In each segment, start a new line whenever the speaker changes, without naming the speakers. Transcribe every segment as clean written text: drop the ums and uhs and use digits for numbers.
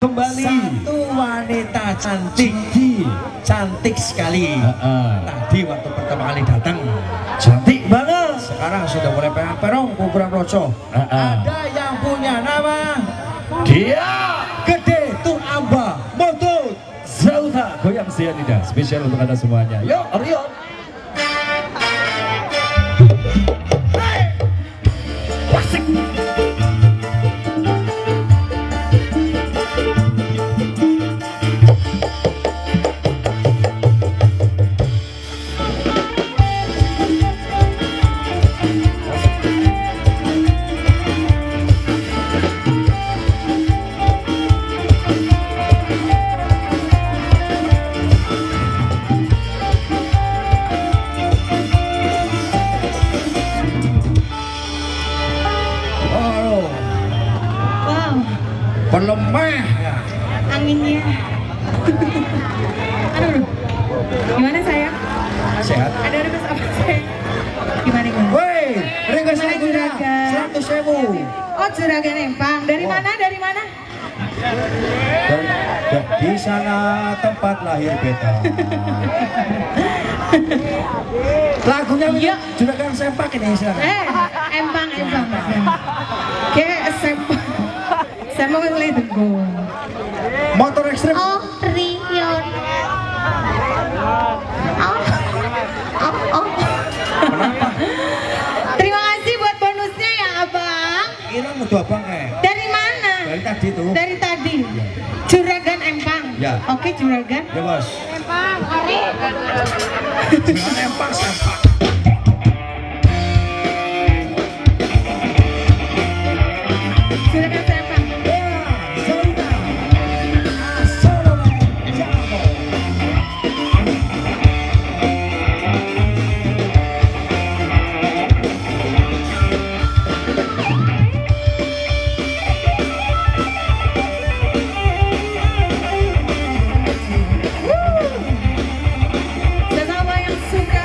kembali
satu wanita cantik sekali. Tadi waktu pertama kali datang
cantik banget.
sekarang sudah mulai perong kuburan roco. Ada yang punya nama
Dia
Gede Tur Amba Motut
Zauta Goyang Sianida, spesial untuk anda semuanya. Yuk, Orion. Wasik.
pelemah ya.
Anginnya. Aduh, gimana sayang?
Sehat.
Ada request apa sayang? Gimana?
Woi, ringkas
Gimana
lagunya
juragan?
100.000.
Oh, juragan Empang. Dari mana? Dari mana?
Di sana tempat lahir beta. Lagunya
Iya.
juragan sempak ini silakan.
Empang. Kayak Empang. Saya mau ngeliat dengkul.
Motor ekstrim.
Oh, Rion. Oh.
Kenapa?
Terima kasih buat bonusnya ya, Abang.
Ini mudah abang
Dari mana?
Dari tadi tuh.
Dari tadi. Juragan Empang.
Ya.
Oke, Juragan.
Ya bos.
Empang, hari.
Jangan empak sempak.
Juragan Empang. Sesama yang suka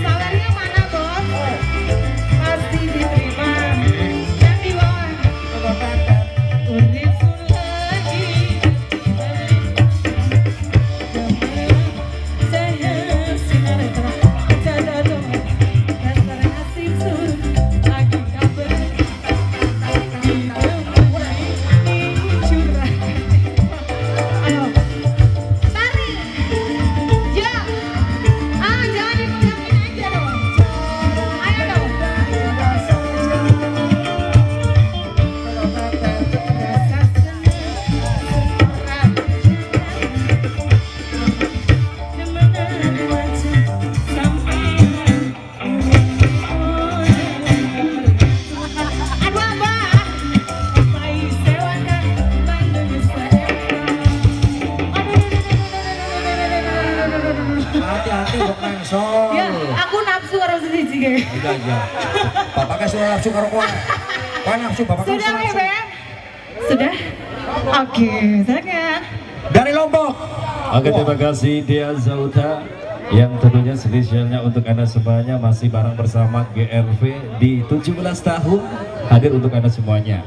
Salarnya mana bos? Pasti diterima. Yang di bawah. Urip lagi. Saya sinar terang dasar nasib sur lagi kabar curah. Ayo, tarik, ya, jangan dipegangin aja dong. Ayo dong. Aduh abah.
Hati-hati kok mengsol.
Ya, aku nafsu karo siji ge.
Udah aja. Bapak kan sudah nafsu karo kowe. Kowe nafsu, bapak kan
Sudah,
nafsu.
Beb? Sudah? Oke, silakan.
Dari Lombok.
Oke, terima kasih Dia Zauta yang tentunya spesialnya untuk Anda semuanya masih bareng bersama GRV di 17 tahun hadir untuk Anda semuanya.